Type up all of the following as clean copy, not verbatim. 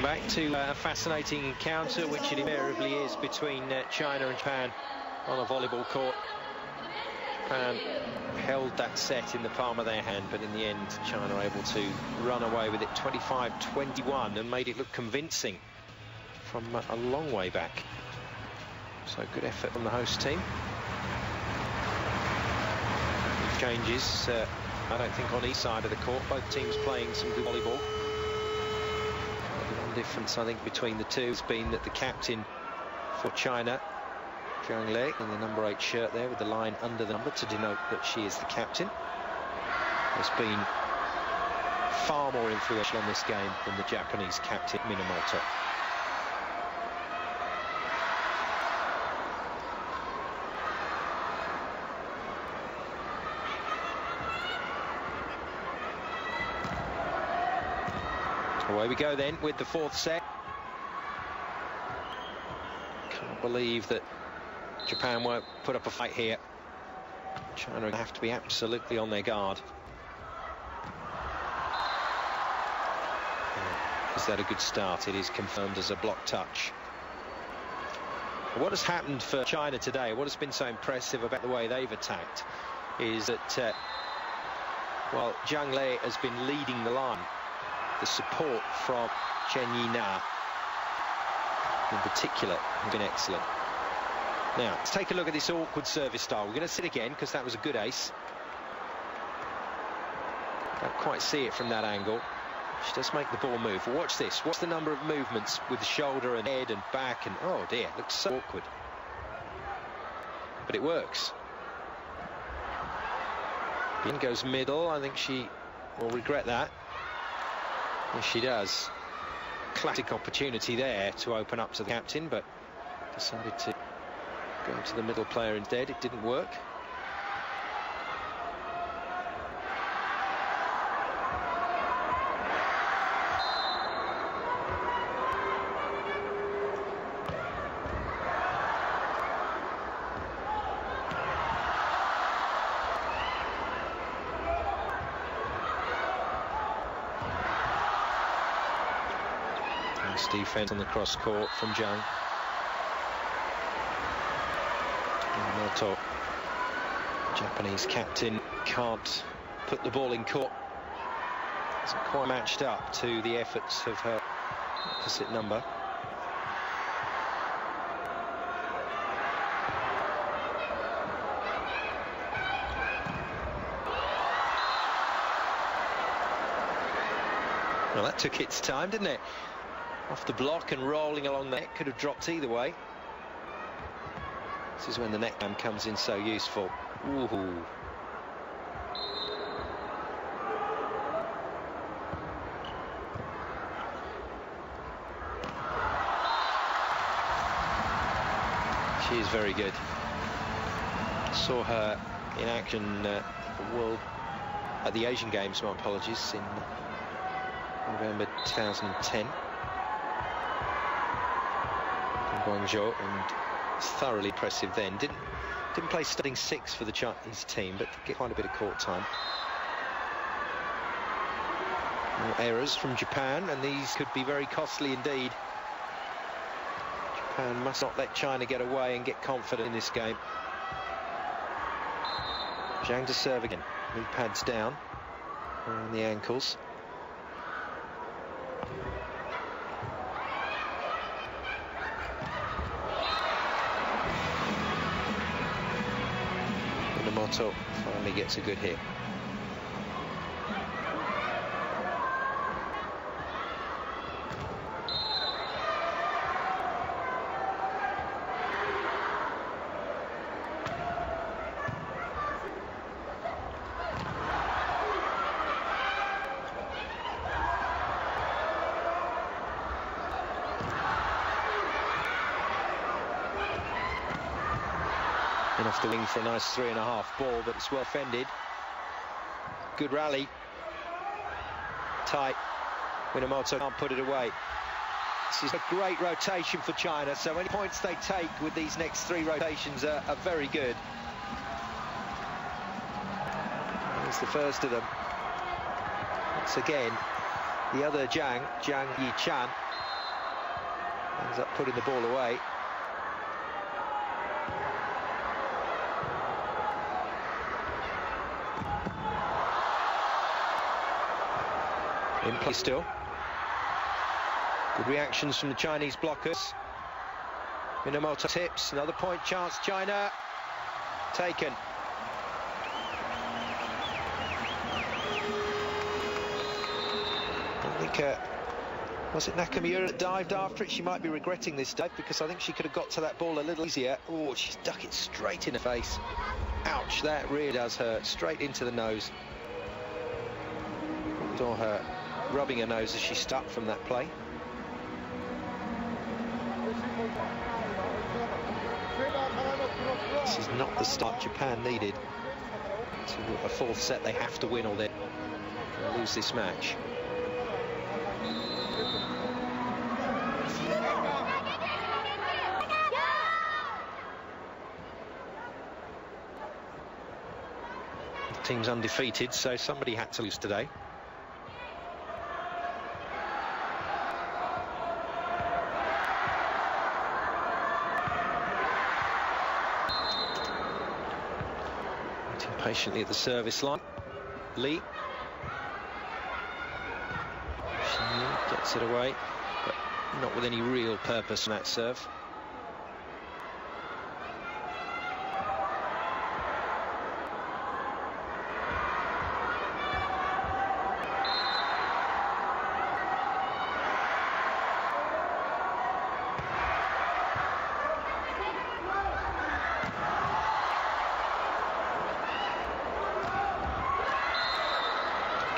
Back to a fascinating encounter, which it invariably is, between China and Japan on a volleyball court. Japan held that set in the palm of their hand, but in the end China able to run away with it 25-21 and made it look convincing from a long way back. So good effort from the host team. Changes, I don't think, on each side of the court. Both teams playing some good volleyball. The one difference, I think, between the two has been that the captain for China, Zhang Lei, in the number 8 shirt there with the line under the number to denote that she is the captain, has been far more influential on this game than the Japanese captain, Minamoto. Away we go then with the fourth set. Can't believe that Japan won't put up a fight here. China have to be absolutely on their guard. Is that a good start? It is confirmed as a block touch. What has happened for China today, what has been so impressive about the way they've attacked, is that while Zhang Lei has been leading the line, the support from Chen Yina in particular has been excellent. Now, let's take a look at this awkward service style. We're going to sit again because that was a good ace. Don't quite see it from that angle. She does make the ball move. Watch this. Watch the number of movements with the shoulder and head and back, and oh dear, looks so awkward. But it works. In goes middle. I think she will regret that. Yes, she does. Classic opportunity there to open up to the captain, but decided to go to the middle player instead. It didn't work. Nice defense on the cross court from Zhang. Minamoto, Japanese captain, can't put the ball in court. Isn't quite matched up to the efforts of her opposite number. Well, that took its time, didn't it? Off the block and rolling along the net, could have dropped either way. This is when the net cam comes in so useful. Ooh. She is very good. Saw her in action at the Asian Games, my apologies, in November 2010. Guangzhou, and thoroughly impressive then. Didn't play starting 6 for the Chinese team, but get quite a bit of court time. More errors from Japan, and these could be very costly indeed. Japan must not let China get away and get confident in this game. Zhang to serve again. Knee pads down around the ankles. Minamoto finally gets a good hit. In off the wing for a nice 3.5 ball, but it's well fended. Good rally. Tight. Minamoto can't put it away. This is a great rotation for China, so any points they take with these next 3 rotations are very good. It's the first of them. Once again, the other Zhang Yichan, Ends up putting the ball away. In play still. Good reactions from the Chinese blockers. Minamoto tips, another point chance, China. Taken. I think, was it Nakamura that dived after it? She might be regretting this dive because I think she could have got to that ball a little easier. Oh, she's ducked it straight in the face. Ouch, that really does hurt. Straight into the nose. Saw her rubbing her nose as she stuck from that play. This is not the start Japan needed. To a fourth set, they have to win or they'll lose this match. The team's undefeated, so somebody had to lose today. Patiently at the service line. Lee. She gets it away, but not with any real purpose in that serve.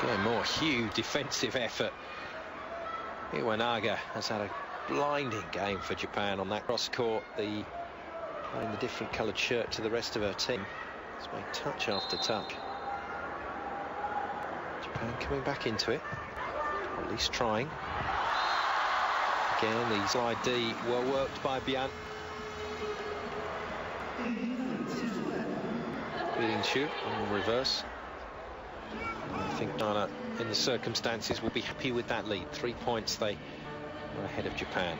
Again, more huge defensive effort. Iwanaga has had a blinding game for Japan on that cross court. Wearing the different coloured shirt to the rest of her team. It's made touch after touch. Japan coming back into it, or at least trying. Again, the slide D well worked by Bian. Leading shoot on the reverse. I think China, in the circumstances, will be happy with that lead. 3 points, they are ahead of Japan.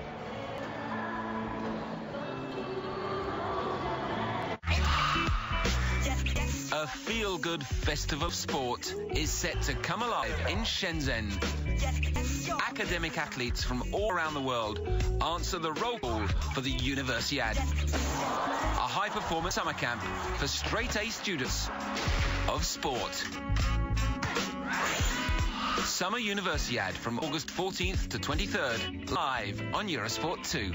A feel-good festival of sport is set to come alive in Shenzhen. Academic athletes from all around the world answer the roll call for the Universiade, a high-performance summer camp for straight-A students of sport. Summer Universiade from August 14th to 23rd, live on Eurosport 2.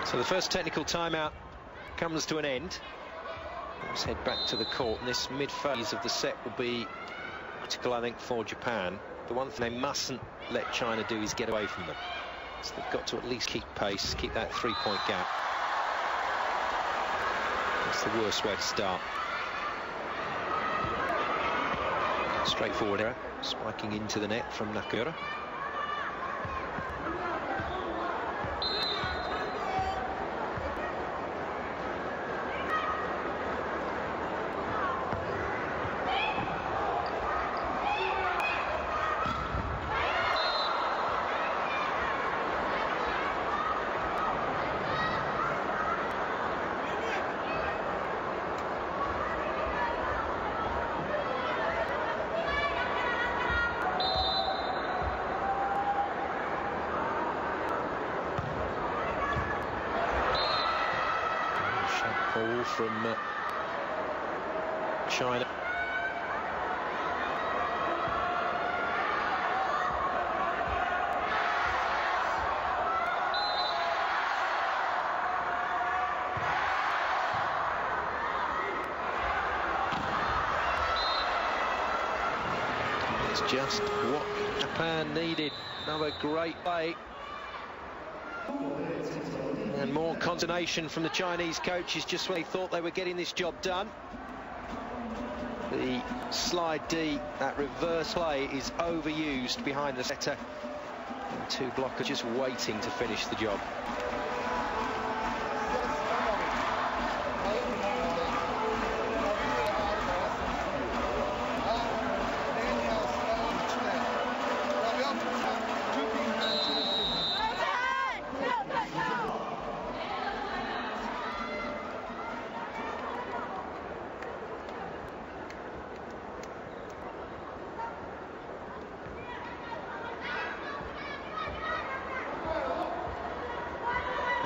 So the first technical timeout comes to an end. Let's head back to the court, and this mid-phase of the set will be critical, I think, for Japan. The one thing they mustn't let China do is get away from them. So they've got to at least keep pace, keep that 3-point gap. That's the worst way to start. Straightforward error, spiking into the net from Nakamura. Ball from China. It's just what Japan needed. Another great play. And more consternation from the Chinese coaches just when they thought they were getting this job done. The slide D, that reverse play, is overused behind the setter. Two blockers just waiting to finish the job.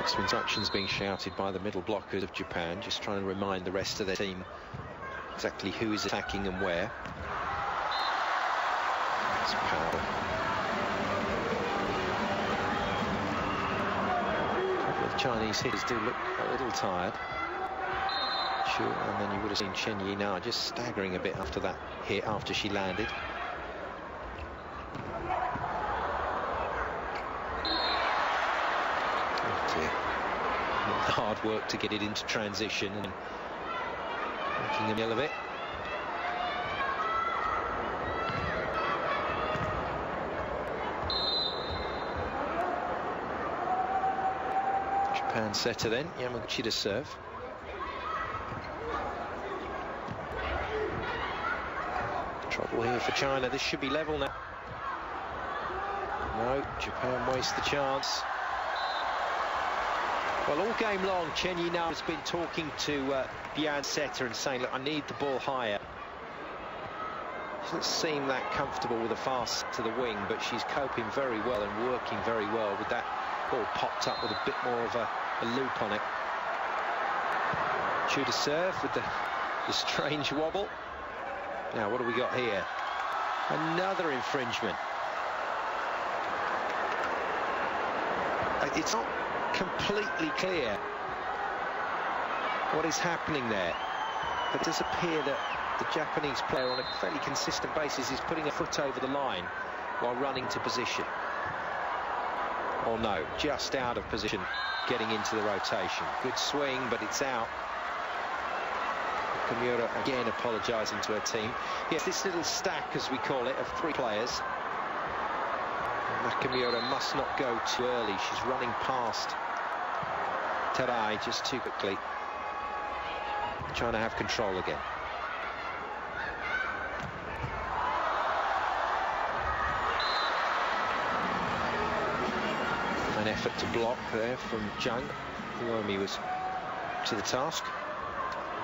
Some instructions being shouted by the middle blockers of Japan, just trying to remind the rest of their team exactly who is attacking and where. It's power. A couple of Chinese hitters do look a little tired. Sure, and then you would have seen Chen Yina just staggering a bit after that hit, after she landed. Hard work to get it into transition and making a meal of it. Japan setter then, Yamaguchi to serve. Trouble here for China. This should be level now. No, Japan wastes the chance. Well, all game long, Chen Yina has been talking to Bian's setter and saying, look, I need the ball higher. She doesn't seem that comfortable with a fast to the wing, but she's coping very well and working very well with that ball popped up with a bit more of a loop on it. Chu to serve with the strange wobble. Now, what do we got here? Another infringement. It's not completely clear what is happening there, but it does appear that the Japanese player on a fairly consistent basis is putting a foot over the line while running to position. Or no, just out of position, getting into the rotation. Good swing, but it's out. Nakamura again apologising to her team. Yes, this little stack, as we call it, of three players. Nakamura must not go too early. She's running past Terai just too quickly. Trying to have control again. An effort to block there from Zhang. Naomi was to the task.